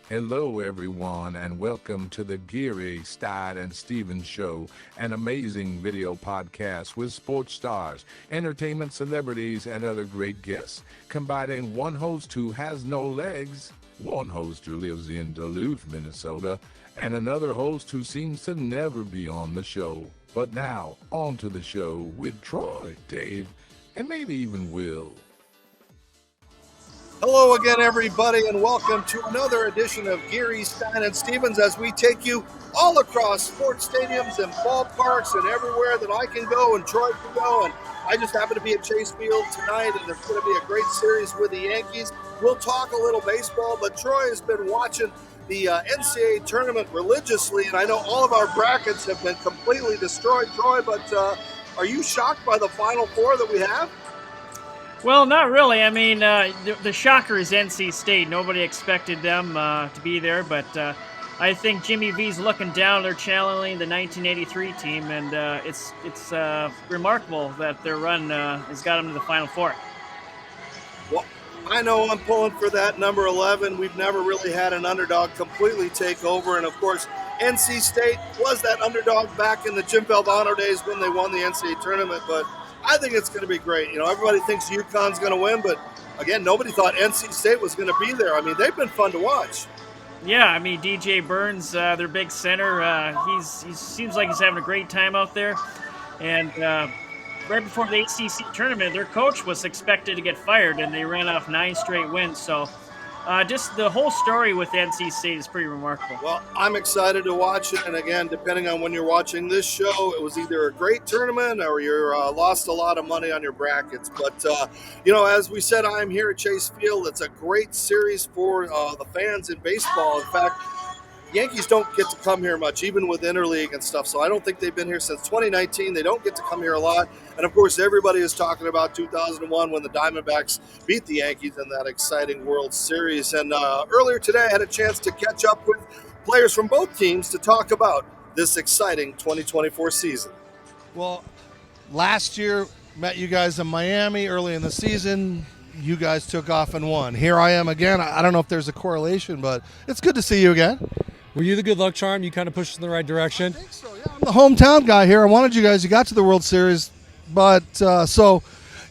Hello, everyone, and welcome to the Geary Stein Stevens Show, an amazing video podcast with sports stars, entertainment celebrities, and other great guests, combining one host who has no legs, one host who lives in Duluth, Minnesota, and another host who seems to never be on the show. But now, on to the show with Troy, Dave, and maybe even Will. Hello again, everybody, and welcome to another edition of Geary Stein Stevens as we take you all across sports stadiums and ballparks and everywhere that I can go and Troy can go. And I just happen to be at Chase Field tonight, and there's going to be a great series with the Yankees. We'll talk a little baseball, but Troy has been watching the NCAA tournament religiously, and I know all of our brackets have been completely destroyed, Troy, but are you shocked by the Final Four that we have? Well, not really. I mean, the shocker is NC State. Nobody expected them to be there, but I think Jimmy V's looking down. They're channeling the 1983 team, and it's remarkable that their run has got them to the Final Four. Well, I know I'm pulling for that number 11. We've never really had an underdog completely take over, and of course, NC State was that underdog back in the Jim Valvano days when they won the NCAA tournament, but I think it's going to be great. You know, everybody thinks UConn's going to win, but again, nobody thought NC State was going to be there. I mean, they've been fun to watch. Yeah, I mean, DJ Burns, their big center, he seems like he's having a great time out there. And right before the ACC tournament, their coach was expected to get fired, and they ran off 9 straight wins. So just the whole story with NC State is pretty remarkable. Well, I'm excited to watch it. And again, depending on when you're watching this show, it was either a great tournament or you lost a lot of money on your brackets. But, as we said, I'm here at Chase Field. It's a great series for the fans in baseball. In fact, Yankees don't get to come here much, even with interleague and stuff. So I don't think they've been here since 2019. They don't get to come here a lot. And, of course, everybody is talking about 2001 when the Diamondbacks beat the Yankees in that exciting World Series. And earlier today I had a chance to catch up with players from both teams to talk about this exciting 2024 season. Well, last year met you guys in Miami early in the season. You guys took off and won. Here I am again. I don't know if there's a correlation, but it's good to see you again. Were you the good luck charm? You kind of pushed in the right direction? I think so, yeah. I'm the hometown guy here. I wanted you guys. You got to the World Series, but so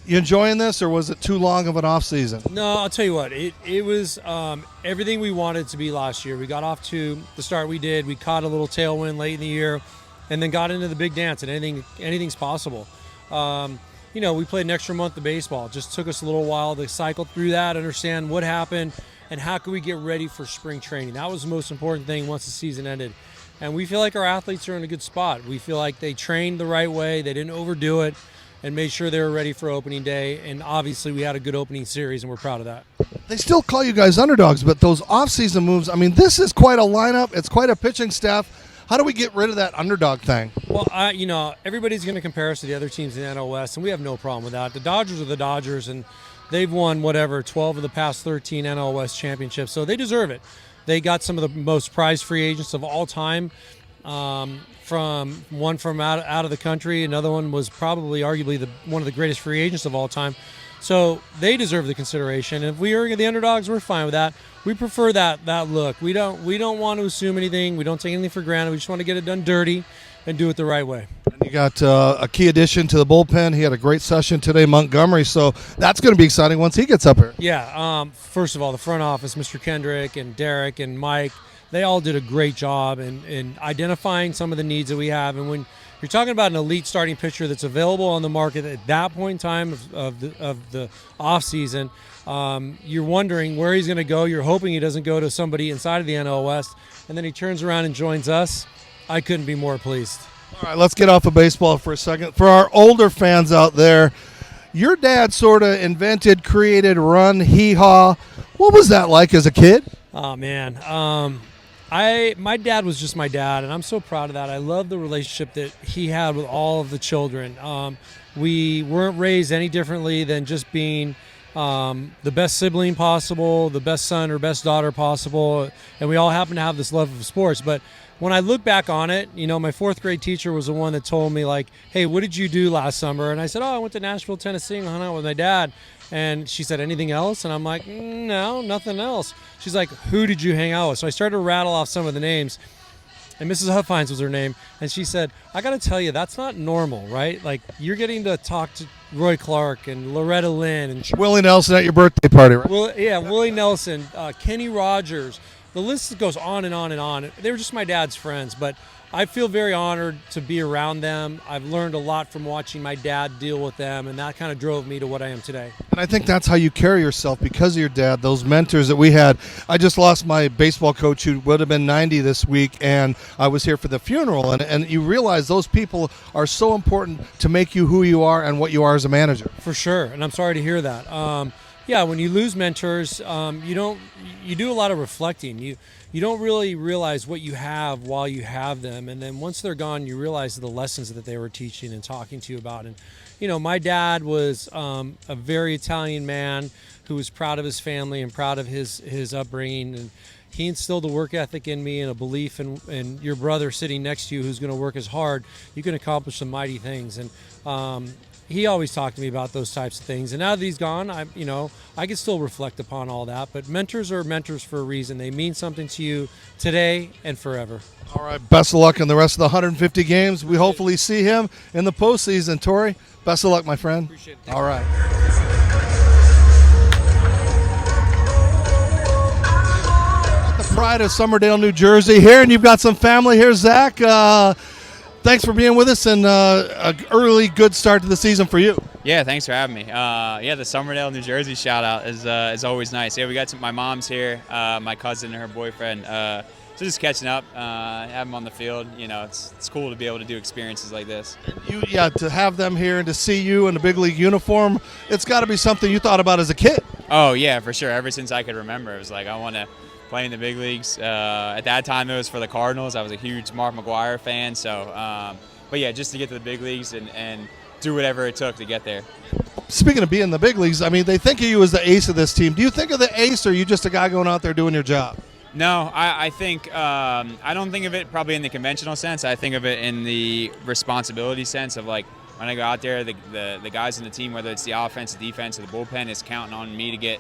you enjoying this, or was it too long of an off season? No, I'll tell you what. It was everything we wanted to be last year. We got off to the start we did. We caught a little tailwind late in the year, and then got into the big dance, and anything's possible. We played an extra month of baseball. It just took us a little while to cycle through that, understand what happened, and how could we get ready for spring training. That was the most important thing once the season ended. And we feel like our athletes are in a good spot. We feel like they trained the right way, they didn't overdo it, and made sure they were ready for opening day. And obviously we had a good opening series, and we're proud of that. They still call you guys underdogs, but those off-season moves, I mean, this is quite a lineup. It's quite a pitching staff. How do we get rid of that underdog thing? Well, everybody's going to compare us to the other teams in the NL West, and we have no problem with that. The Dodgers are the Dodgers, and they've won 12 of the past 13 NL West championships, so they deserve it. They got some of the most prized free agents of all time, from out of the country. Another one was probably arguably one of the greatest free agents of all time. So they deserve the consideration. And if we are the underdogs, we're fine with that. We prefer that look. We don't want to assume anything. We don't take anything for granted. We just want to get it done dirty and do it the right way. And you got a key addition to the bullpen. He had a great session today, Montgomery. So that's going to be exciting once he gets up here. Yeah. First of all, the front office, Mr. Kendrick and Derek and Mike, they all did a great job in identifying some of the needs that we have. And when you're talking about an elite starting pitcher that's available on the market at that point in time of the offseason, you're wondering where he's going to go. You're hoping he doesn't go to somebody inside of the NL West, and then he turns around and joins us. I couldn't be more pleased. All right, let's get off of baseball for a second. For our older fans out there, your dad sort of invented, created, run HEE HAW. What was that like as a kid? Oh, man. My dad was just my dad, and I'm so proud of that. I love the relationship that he had with all of the children. We weren't raised any differently than just being the best sibling possible, the best son or best daughter possible, and we all happen to have this love of sports. But when I look back on it, you know, my fourth grade teacher was the one that told me, like, hey, what did you do last summer? And I said, oh, I went to Nashville, Tennessee and hung out with my dad. And she said, anything else? And I'm like, no, nothing else. She's like, who did you hang out with? So I started to rattle off some of the names. And Mrs. Huffines was her name. And she said, I got to tell you, that's not normal, right? Like, you're getting to talk to Roy Clark and Loretta Lynn. And Willie Nelson at your birthday party, right? Willie Nelson, Kenny Rogers. The list goes on and on and on. They were just my dad's friends, but I feel very honored to be around them. I've learned a lot from watching my dad deal with them, and that kind of drove me to what I am today. And I think that's how you carry yourself because of your dad, those mentors that we had. I just lost my baseball coach who would have been 90 this week, and I was here for the funeral. And you realize those people are so important to make you who you are and what you are as a manager. For sure, and I'm sorry to hear that. Yeah, when you lose mentors, you do a lot of reflecting. You don't really realize what you have while you have them, and then once they're gone, you realize the lessons that they were teaching and talking to you about. And you know, my dad was a very Italian man who was proud of his family and proud of his upbringing, and he instilled a work ethic in me and a belief in your brother sitting next to you who's going to work as hard. You can accomplish some mighty things. And he always talked to me about those types of things. And now that he's gone, I can still reflect upon all that. But mentors are mentors for a reason. They mean something to you today and forever. All right, best of luck in the rest of the 150 games. We hopefully see him in the postseason. Torey, best of luck, my friend. Appreciate it. All right. The pride of Somerdale, New Jersey here, and you've got some family here, Zach. Thanks for being with us, and an early good start to the season for you. Yeah, thanks for having me. The Somerdale, New Jersey shout out is always nice. Yeah, we got my mom's here, my cousin and her boyfriend. So just catching up, have them on the field. You know, it's cool to be able to do experiences like this. To have them here and to see you in the big league uniform, it's got to be something you thought about as a kid. Oh yeah, for sure. Ever since I could remember, it was like I want to play in the big leagues. At that time, it was for the Cardinals. I was a huge Mark McGwire fan. So, but yeah, just to get to the big leagues and do whatever it took to get there. Speaking of being in the big leagues, I mean, they think of you as the ace of this team. Do you think of the ace, or are you just a guy going out there doing your job? No, I think I don't think of it probably in the conventional sense. I think of it in the responsibility sense of, like, when I go out there, the guys in the team, whether it's the offense, the defense, or the bullpen, is counting on me to get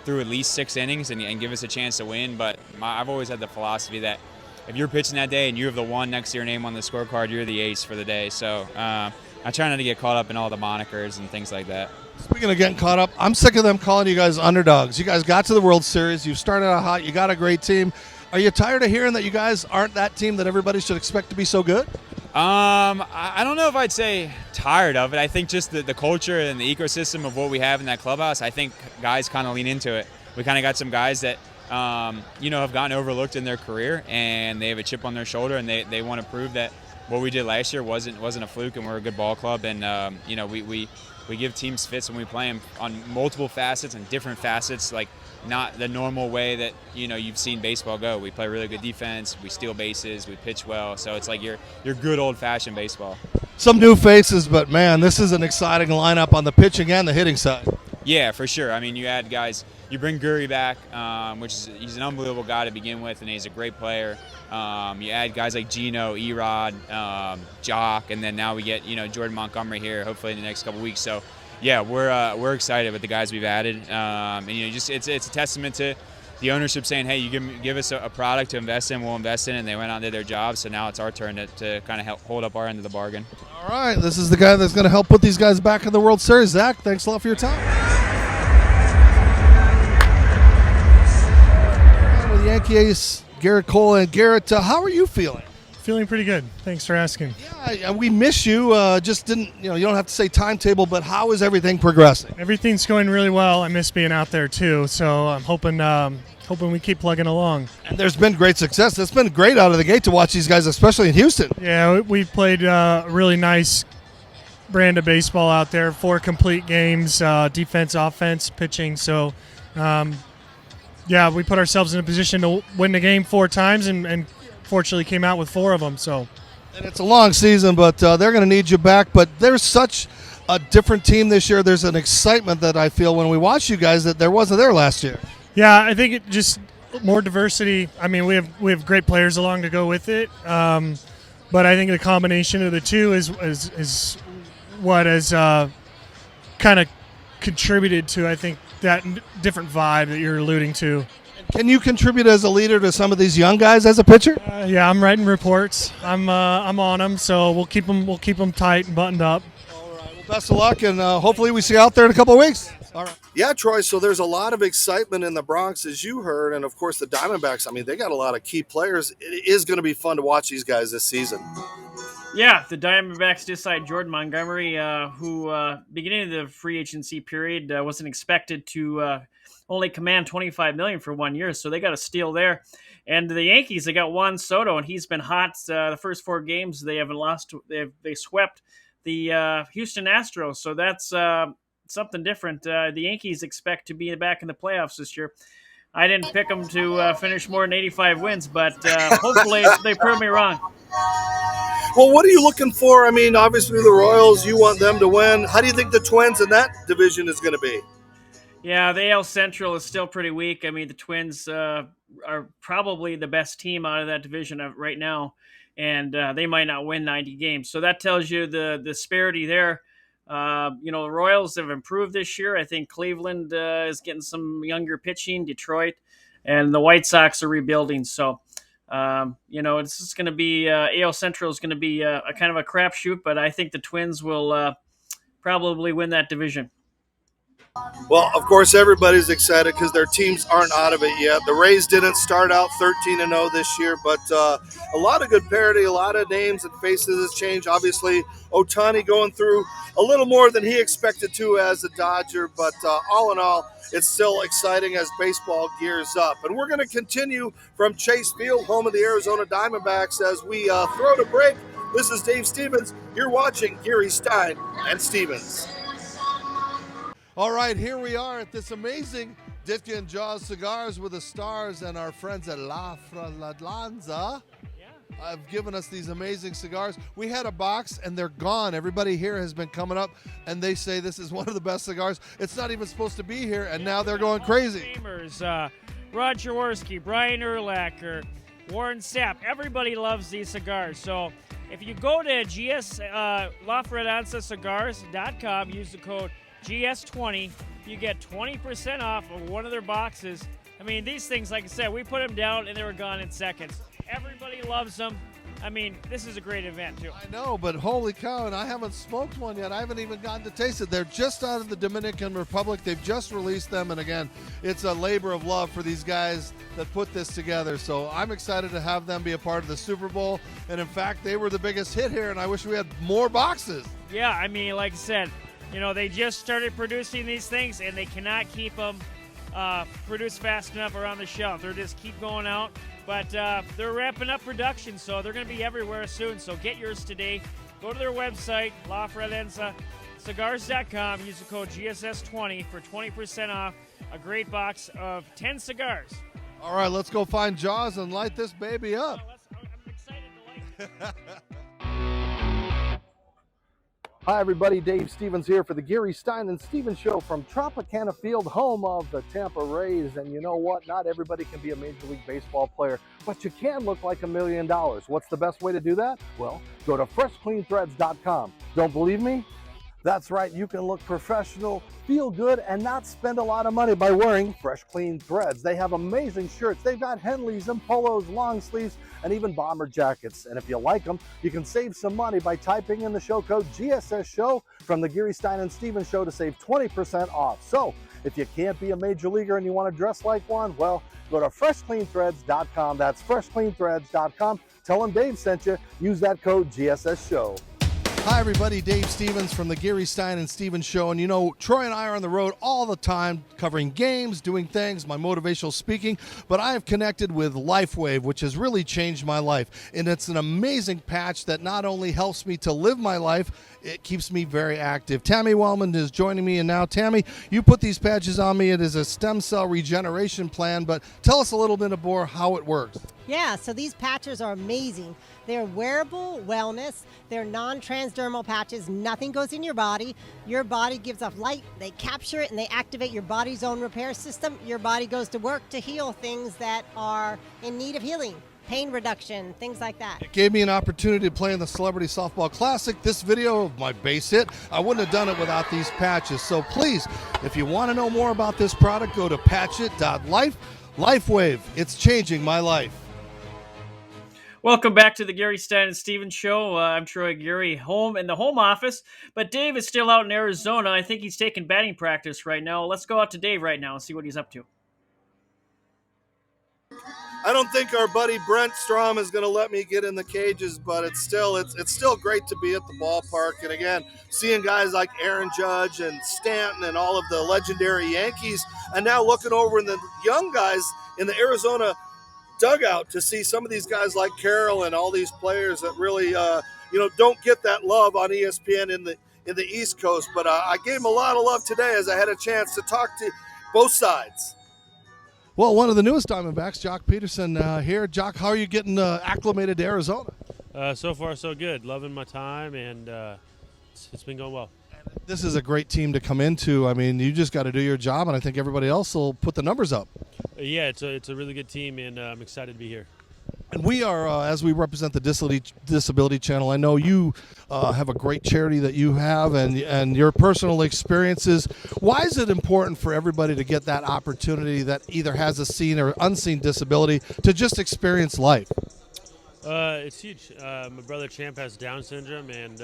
through at least 6 innings and give us a chance to win. But I've always had the philosophy that if you're pitching that day and you have the 1 next to your name on the scorecard, you're the ace for the day. So I try not to get caught up in all the monikers and things like that. Speaking of getting caught up, I'm sick of them calling you guys underdogs. You guys got to the World Series. You started out hot. You got a great team. Are you tired of hearing that you guys aren't that team that everybody should expect to be so good? I don't know if I'd say tired of it. I think just the culture and the ecosystem of what we have in that clubhouse, I think guys kind of lean into it. We kind of got some guys that, have gotten overlooked in their career, and they have a chip on their shoulder, and they want to prove that what we did last year wasn't a fluke, and we're a good ball club. And, we give teams fits when we play them on multiple facets and different facets, like not the normal way that, you've seen baseball go. We play really good defense, we steal bases, we pitch well. So it's like your good old-fashioned baseball. Some new faces, but, man, this is an exciting lineup on the pitching and the hitting side. Yeah, for sure. I mean, you add guys, you bring Garit back, he's an unbelievable guy to begin with, and he's a great player. You add guys like Gino, Erod, Joc, and then now we get Jordan Montgomery here, hopefully in the next couple weeks. So, yeah, we're excited with the guys we've added. It's a testament to the ownership saying, hey, you give us a product to invest in, we'll invest in, and they went out and did their job. So now it's our turn to kind of help hold up our end of the bargain. All right, this is the guy that's going to help put these guys back in the World Series. Zach, thanks a lot for your time. And with Yankee ace Gerrit Cole and Garit, how are you feeling? Feeling pretty good. Thanks for asking. Yeah, we miss you. Just didn't, you don't have to say timetable, but how is everything progressing? Everything's going really well. I miss being out there too, so I'm hoping we keep plugging along. And there's been great success. It's been great out of the gate to watch these guys, especially in Houston. Yeah, we've played a really nice brand of baseball out there. 4 complete games, defense, offense, pitching. So, we put ourselves in a position to win the game 4 times and fortunately came out with 4 of them. So, and it's a long season, but they're going to need you back. But there's such a different team this year. There's an excitement that I feel when we watch you guys that there wasn't there last year. Yeah, I think more diversity. I mean, we have great players along to go with it, but I think the combination of the two is what has kind of contributed to, I think, that different vibe that you're alluding to. Can you contribute as a leader to some of these young guys as a pitcher? Yeah, I'm writing reports. I'm on them, so we'll keep them tight and buttoned up. All right. Well, best of luck, and hopefully we see you out there in a couple of weeks. All right. Yeah, Troy, so there's a lot of excitement in the Bronx, as you heard, and of course the Diamondbacks, I mean, they got a lot of key players. It is going to be fun to watch these guys this season. Yeah, the Diamondbacks just signed Jordan Montgomery, who beginning of the free agency period wasn't expected to only command $25 million for 1 year, so they got a steal there. And the Yankees, they got Juan Soto, and he's been hot the first 4 games. They haven't lost. They swept the Houston Astros, so that's something different. The Yankees expect to be back in the playoffs this year. I didn't pick them to finish more than 85 wins, but hopefully they prove me wrong. Well, what are you looking for? I mean, obviously the Royals, you want them to win. How do you think the Twins in that division is going to be? Yeah, the AL Central is still pretty weak. I mean, the Twins are probably the best team out of that division right now, and they might not win 90 games. So that tells you the disparity there. The Royals have improved this year. I think Cleveland is getting some younger pitching, Detroit, and the White Sox are rebuilding. So, it's just going to be AL Central is going to be a kind of a crapshoot, but I think the Twins will probably win that division. Well, of course, everybody's excited because their teams aren't out of it yet. The Rays didn't start out 13-0 this year, but a lot of good parity, a lot of names and faces has changed. Obviously, Ohtani going through a little more than he expected to as a Dodger, but all in all, it's still exciting as baseball gears up. And we're going to continue from Chase Field, home of the Arizona Diamondbacks, as we throw to break. This is Dave Stevens. You're watching Geary Stein and Stevens. All right, here we are at this amazing Ditka and Jaws Cigars with the Stars and our friends at La Fragranza have given us these amazing cigars. We had a box and they're gone. Everybody here has been coming up and they say this is one of the best cigars. It's not even supposed to be here, and now they're going crazy. Rod Jaworski, Brian Urlacher, Warren Sapp, everybody loves these cigars. So if you go to LaFragranzaCigars.com, use the code GS20, you get 20% off of one of their boxes. I mean, these things, like I said, we put them down and they were gone in seconds. Everybody loves them. I mean, this is a great event, too. I know, but holy cow, and I haven't smoked one yet. I haven't even gotten to taste it. They're just out of the Dominican Republic. They've just released them, and again, it's a labor of love for these guys that put this together. So I'm excited to have them be a part of the Super Bowl, and in fact, they were the biggest hit here, and I wish we had more boxes. Yeah, I mean, like I said, they just started producing these things, and they cannot keep them produced fast enough around the shelf. They're just keep going out, but they're ramping up production, so they're going to be everywhere soon. So get yours today. Go to their website, LaFragranzaCigars.com. Use the code GSS20 for 20% off a great box of 10 cigars. All right, let's go find Jaws and light this baby up. I'm excited to light it. Hi, everybody. Dave Stevens here for the Geary Stein and Stevens Show from Tropicana Field, home of the Tampa Rays. And you know what? Not everybody can be a Major League Baseball player, but you can look like $1 million. What's the best way to do that? Well, go to FreshCleanThreads.com. Don't believe me? That's right. You can look professional, feel good, and not spend a lot of money by wearing Fresh Clean Threads. They have amazing shirts. They've got Henleys and polos, long sleeves, and even bomber jackets. And if you like them, you can save some money by typing in the show code GSS Show from the Geary Stein and Stevens Show to save 20% off. So if you can't be a major leaguer and you want to dress like one, well, go to FreshCleanThreads.com. That's FreshCleanThreads.com. Tell them Dave sent you. Use that code GSS Show. Hi, everybody. Dave Stevens from the Geary Stein and Stevens Show. And Troy and I are on the road all the time covering games, doing things, my motivational speaking. But I have connected with LifeWave, which has really changed my life. And it's an amazing patch that not only helps me to live my life, it keeps me very active. Tammy Wellman is joining me. And now, Tammy, you put these patches on me. It is a stem cell regeneration plan. But tell us a little bit more how it works. Yeah, so these patches are amazing. They're wearable wellness. They're non-transdermal patches. Nothing goes in your body. Your body gives off light. They capture it and they activate your body's own repair system. Your body goes to work to heal things that are in need of healing. Pain reduction, things like that. It gave me an opportunity to play in the Celebrity Softball Classic. This video of my base hit, I wouldn't have done it without these patches. So please, if you want to know more about this product, go to patchit.life. LifeWave, it's changing my life. Welcome back to the Geary Stein Stevens Show. I'm Troy Geary, home in the home office, but Dave is still out in Arizona. I think he's taking batting practice right now. Let's go out to Dave right now and see what he's up to. I don't think our buddy Brent Strom is going to let me get in the cages, but it's still great to be at the ballpark. And again, seeing guys like Aaron Judge and Stanton and all of the legendary Yankees, and now looking over in the young guys in the Arizona dugout to see some of these guys like Carroll and all these players that really don't get that love on ESPN in the East Coast. But I gave them a lot of love today as I had a chance to talk to both sides. Well, one of the newest Diamondbacks, Joc Pederson, here. Joc, how are you getting acclimated to Arizona? So far, so good. Loving my time, and it's been going well. This is a great team to come into. I mean, you just got to do your job, and I think everybody else will put the numbers up. Yeah, it's a really good team, and I'm excited to be here. And we are, as we represent the Disability Channel, I know you have a great charity that you have and your personal experiences. Why is it important for everybody to get that opportunity that either has a seen or unseen disability to just experience life? It's huge. My brother Champ has Down syndrome, and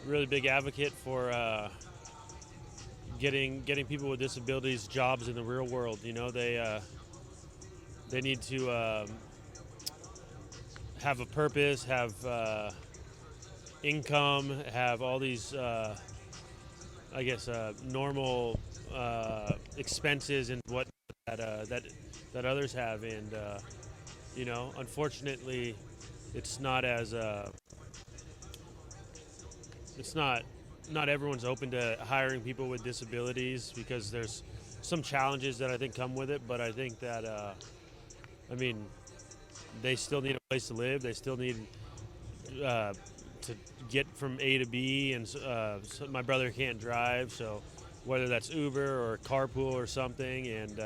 really big advocate for getting people with disabilities jobs in the real world. You know, they need to have a purpose, have income, have all these, normal expenses and what that others have. And unfortunately, it's not as not everyone's open to hiring people with disabilities because there's some challenges that I think come with it. But I think that they still need a place to live. They still need to get from A to B, and so my brother can't drive, so whether that's Uber or carpool or something, and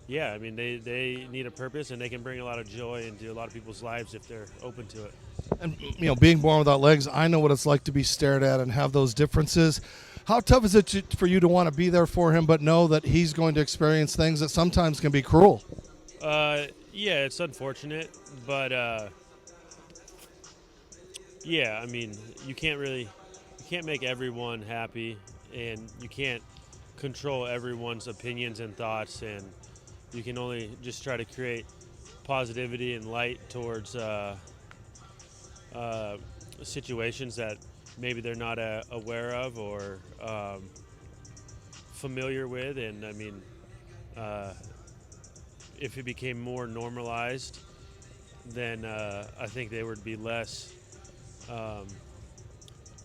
they need a purpose, and they can bring a lot of joy into a lot of people's lives if they're open to it. And being born without legs, I know what it's like to be stared at and have those differences. How tough is it for you to want to be there for him, but know that he's going to experience things that sometimes can be cruel? Yeah, it's unfortunate, but you can't make everyone happy, and you can't control everyone's opinions and thoughts, and you can only just try to create positivity and light towards situations that maybe they're not aware of or familiar with. And if it became more normalized, then I think there would be less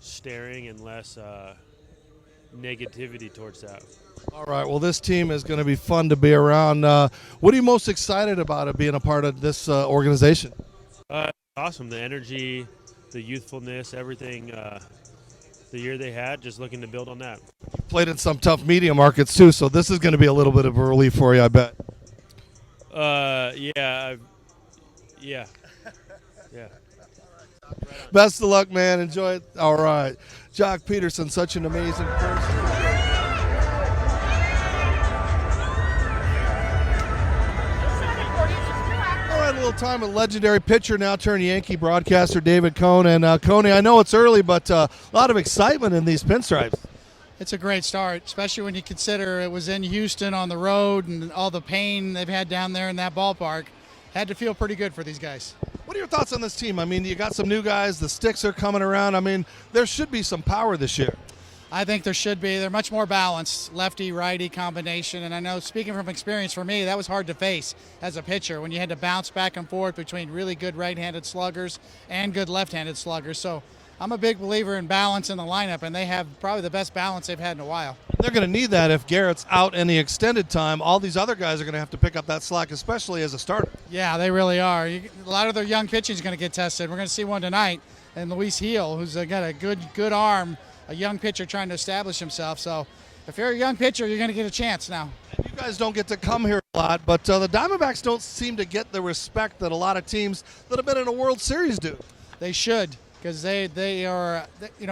staring and less negativity towards that. All right, well, this team is going to be fun to be around. What are you most excited about being a part of this organization? Awesome. The energy, the youthfulness, everything, the year they had, just looking to build on that. Played in some tough media markets, too, so this is going to be a little bit of a relief for you, I bet. Yeah. Best of luck, man. Enjoy it. All right. Joc Pederson, such an amazing person. All right, a little time with legendary pitcher, now turned Yankee broadcaster David Cone. And Coney, I know it's early, but a lot of excitement in these pinstripes. It's a great start, especially when you consider it was in Houston on the road and all the pain they've had down there in that ballpark. Had to feel pretty good for these guys. What are your thoughts on this team? I mean, you got some new guys. The sticks are coming around. I mean, there should be some power this year. I think there should be. They're much more balanced, lefty-righty combination. And I know, speaking from experience for me, that was hard to face as a pitcher when you had to bounce back and forth between really good right-handed sluggers and good left-handed sluggers. So I'm a big believer in balance in the lineup, and they have probably the best balance they've had in a while. They're going to need that if Garit's out any extended time. All these other guys are going to have to pick up that slack, especially as a starter. Yeah, they really are. A lot of their young pitching is going to get tested. We're going to see one tonight, and Luis Heel, who's got a good arm, a young pitcher trying to establish himself. So if you're a young pitcher, you're going to get a chance now. And you guys don't get to come here a lot, but the Diamondbacks don't seem to get the respect that a lot of teams that have been in a World Series do. They should, because they are,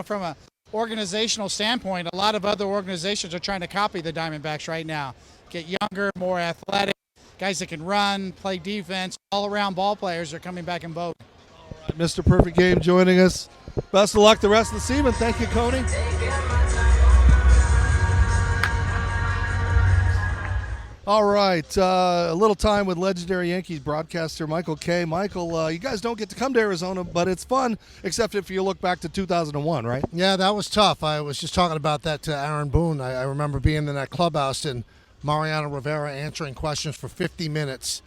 from a organizational standpoint, a lot of other organizations are trying to copy the Diamondbacks right now. Get younger, more athletic, guys that can run, play defense, all-around ball players are coming back in vogue. All right, Mr. Perfect Game joining us. Best of luck the rest of the season. Thank you, Coney. All right, a little time with legendary Yankees broadcaster Michael Kay. Michael, you guys don't get to come to Arizona, but it's fun, except if you look back to 2001, right? Yeah, that was tough. I was just talking about that to Aaron Boone. I remember being in that clubhouse and Mariano Rivera answering questions for 50 minutes,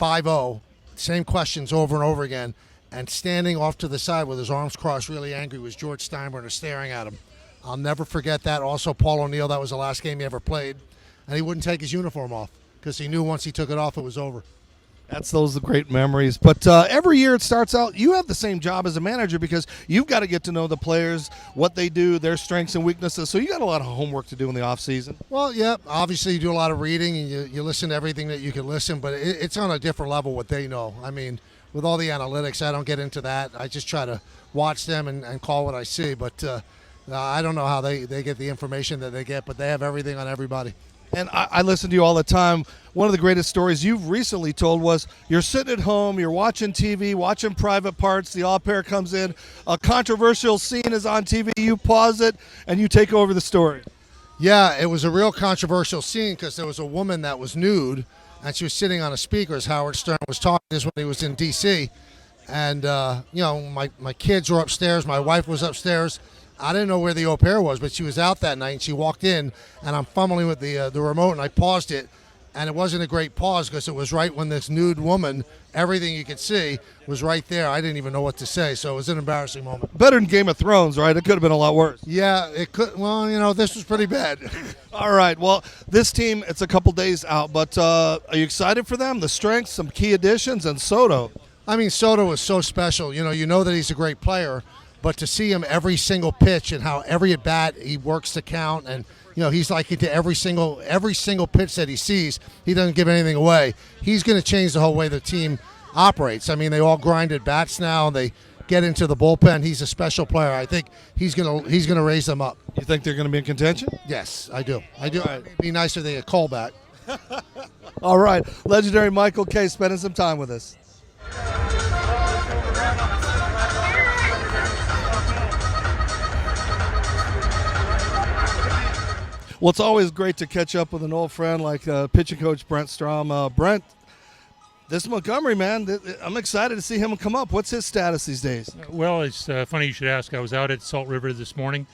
5-0, same questions over and over again, and standing off to the side with his arms crossed, really angry, was George Steinbrenner staring at him. I'll never forget that. Also, Paul O'Neill, that was the last game he ever played. And he wouldn't take his uniform off because he knew once he took it off, it was over. Those are great memories. But every year it starts out, you have the same job as a manager because you've got to get to know the players, what they do, their strengths and weaknesses. So you got a lot of homework to do in the off season. Well, yeah, obviously you do a lot of reading and you listen to everything that you can listen, but it's on a different level what they know. I mean, with all the analytics, I don't get into that. I just try to watch them and call what I see. But I don't know how they get the information that they get, but they have everything on everybody. And I listen to you all the time. One of the greatest stories you've recently told was you're sitting at home, you're watching TV, watching Private Parts, the all-pair comes in, a controversial scene is on TV, you pause it, and you take over the story. Yeah, it was a real controversial scene because there was a woman that was nude, and she was sitting on a speaker as Howard Stern was talking. This when he was in D.C., and, my kids were upstairs, my wife was upstairs. I didn't know where the au pair was, but she was out that night, and she walked in, and I'm fumbling with the remote, and I paused it, and it wasn't a great pause because it was right when this nude woman, everything you could see, was right there. I didn't even know what to say, so it was an embarrassing moment. Better than Game of Thrones, right? It could have been a lot worse. Yeah, it could. Well, this was pretty bad. All right, well, this team, it's a couple days out, but are you excited for them? The strengths, some key additions, and Soto. I mean, Soto is so special. You know that he's a great player. But to see him every single pitch and how every at bat he works to count, and he's like into every single pitch that he sees, he doesn't give anything away. He's going to change the whole way the team operates. I mean, they all grind at bats now. They get into the bullpen. He's a special player. I think he's going to raise them up. You think they're going to be in contention? Yes, I do. Right. It'd be nicer if they get Cole back. All right, legendary Michael Kay spending some time with us. Well, it's always great to catch up with an old friend like pitching coach Brent Strom. Brent, this Montgomery, man, I'm excited to see him come up. What's his status these days? Well, it's funny you should ask. I was out at Salt River this morning.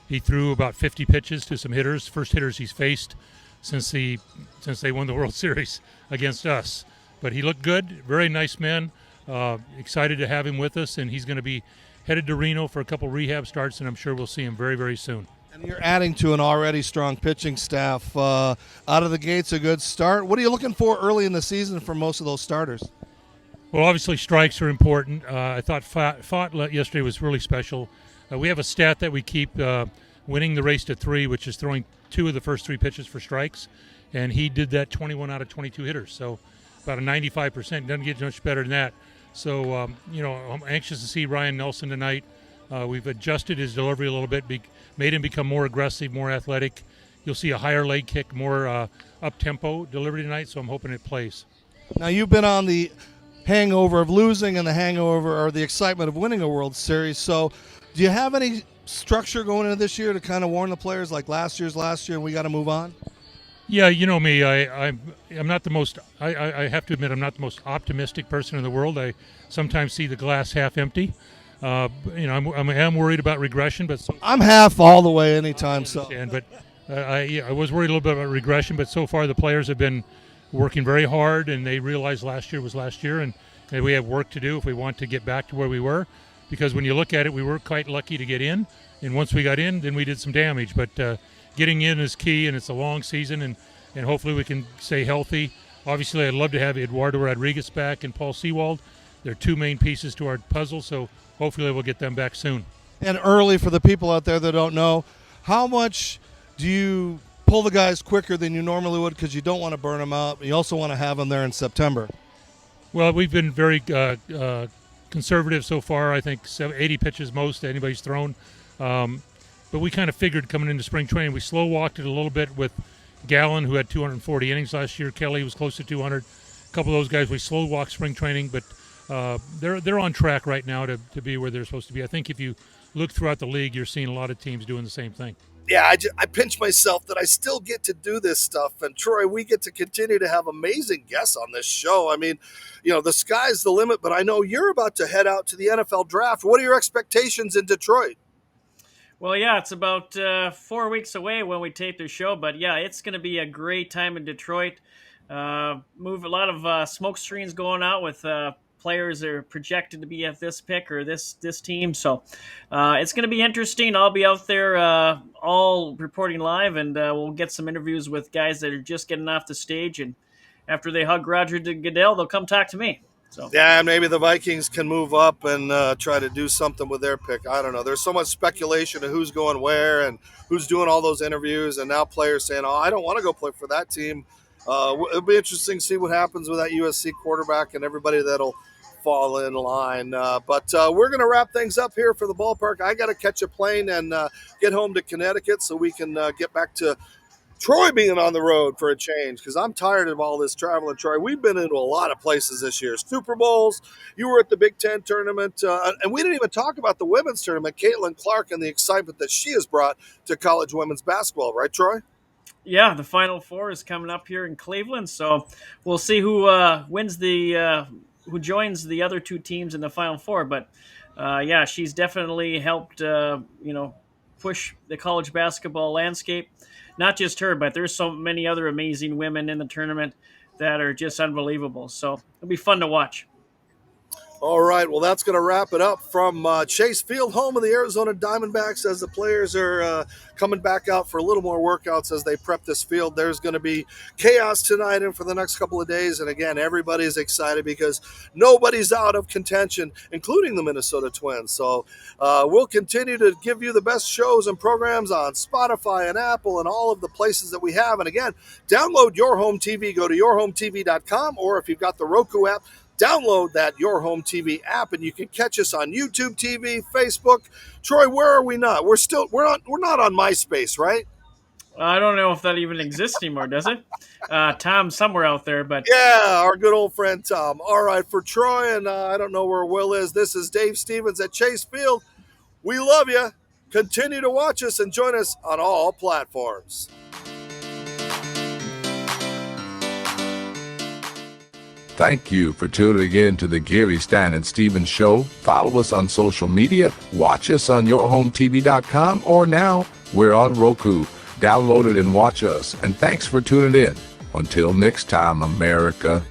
He threw about 50 pitches to some hitters, first hitters he's faced since they won the World Series against us. But he looked good, very nice man. Excited to have him with us, and he's going to be headed to Reno for a couple rehab starts, and I'm sure we'll see him very, very soon. And you're adding to an already strong pitching staff. Out of the gates, a good start. What are you looking for early in the season for most of those starters? Well, obviously strikes are important. I thought Fott yesterday was really special. We have a stat that we keep winning the race to 3, which is throwing 2 of the first 3 pitches for strikes, and he did that 21 out of 22 hitters, so about a 95%. Doesn't get much better than that. So, I'm anxious to see Ryan Nelson tonight. We've adjusted his delivery a little bit, made him become more aggressive, more athletic. You'll see a higher leg kick, more up-tempo delivery tonight, so I'm hoping it plays. Now, you've been on the hangover of losing and the hangover or the excitement of winning a World Series, so do you have any structure going into this year to kind of warn the players like last year and we got to move on? Yeah, you know me. I'm not the most. I have to admit, I'm not the most optimistic person in the world. I sometimes see the glass half empty. I am worried about regression, but I'm half all the way anytime. But I was worried a little bit about regression, but so far the players have been working very hard, and they realized last year was last year, and we have work to do if we want to get back to where we were. because when you look at it, we were quite lucky to get in, and once we got in, then we did some damage. But getting in is key, and it's a long season, and hopefully we can stay healthy. Obviously, I'd love to have Eduardo Rodriguez back and Paul Sewald. They're two main pieces to our puzzle, so hopefully we'll get them back soon. And early, for the people out there that don't know, how much do you pull the guys quicker than you normally would, because you don't want to burn them out, but you also want to have them there in September? Well, we've been very conservative so far. I think 80 pitches most anybody's thrown. But we kind of figured coming into spring training, we slow walked it a little bit with Gallen, who had 240 innings last year. Kelly was close to 200. A couple of those guys, we slow walked spring training, but they're on track right now to be where they're supposed to be. I think if you look throughout the league, you're seeing a lot of teams doing the same thing. Yeah, I pinch myself that I still get to do this stuff. And Troy, we get to continue to have amazing guests on this show. I mean, the sky's the limit, but I know you're about to head out to the NFL draft. What are your expectations in Detroit? Well, yeah, it's about 4 weeks away when we tape the show, but yeah, it's going to be a great time in Detroit. Move a lot of smoke screens going out with players that are projected to be at this pick or this team, so it's going to be interesting. I'll be out there all reporting live, and we'll get some interviews with guys that are just getting off the stage, and after they hug Roger Goodell, they'll come talk to me. So. Yeah, maybe the Vikings can move up and try to do something with their pick. I don't know. There's so much speculation of who's going where and who's doing all those interviews, and now players saying, "Oh, I don't want to go play for that team." It'll be interesting to see what happens with that USC quarterback and everybody that'll fall in line. But we're going to wrap things up here for the ballpark. I got to catch a plane and get home to Connecticut so we can get back to Troy being on the road for a change, because I'm tired of all this traveling, Troy. We've been into a lot of places this year. Super Bowls, you were at the Big Ten tournament, and we didn't even talk about the women's tournament, Caitlin Clark, and the excitement that she has brought to college women's basketball, right, Troy? Yeah, the Final Four is coming up here in Cleveland, so we'll see who wins who joins the other two teams in the Final Four. But yeah, she's definitely helped push the college basketball landscape. Not just her, but there's so many other amazing women in the tournament that are just unbelievable. So it'll be fun to watch. All right, well, that's going to wrap it up from Chase Field, home of the Arizona Diamondbacks, as the players are coming back out for a little more workouts as they prep this field. There's going to be chaos tonight and for the next couple of days. And again, everybody's excited because nobody's out of contention, including the Minnesota Twins. So we'll continue to give you the best shows and programs on Spotify and Apple and all of the places that we have. And again, download Your Home TV. Go to yourhometv.com, or if you've got the Roku app, download that Your Home TV app, and you can catch us on YouTube TV, Facebook. Troy, where are we not? We're not on MySpace, right? I don't know if that even exists anymore, does it? Tom's somewhere out there, but yeah, our good old friend Tom. All right, for Troy, and I don't know where Will is. This is Dave Stevens at Chase Field. We love you. Continue to watch us and join us on all platforms. Thank you for tuning in to the Geary Stein Stevens Show. Follow us on social media. Watch us on yourhometv.com, or now we're on Roku. Download it and watch us. And thanks for tuning in. Until next time, America.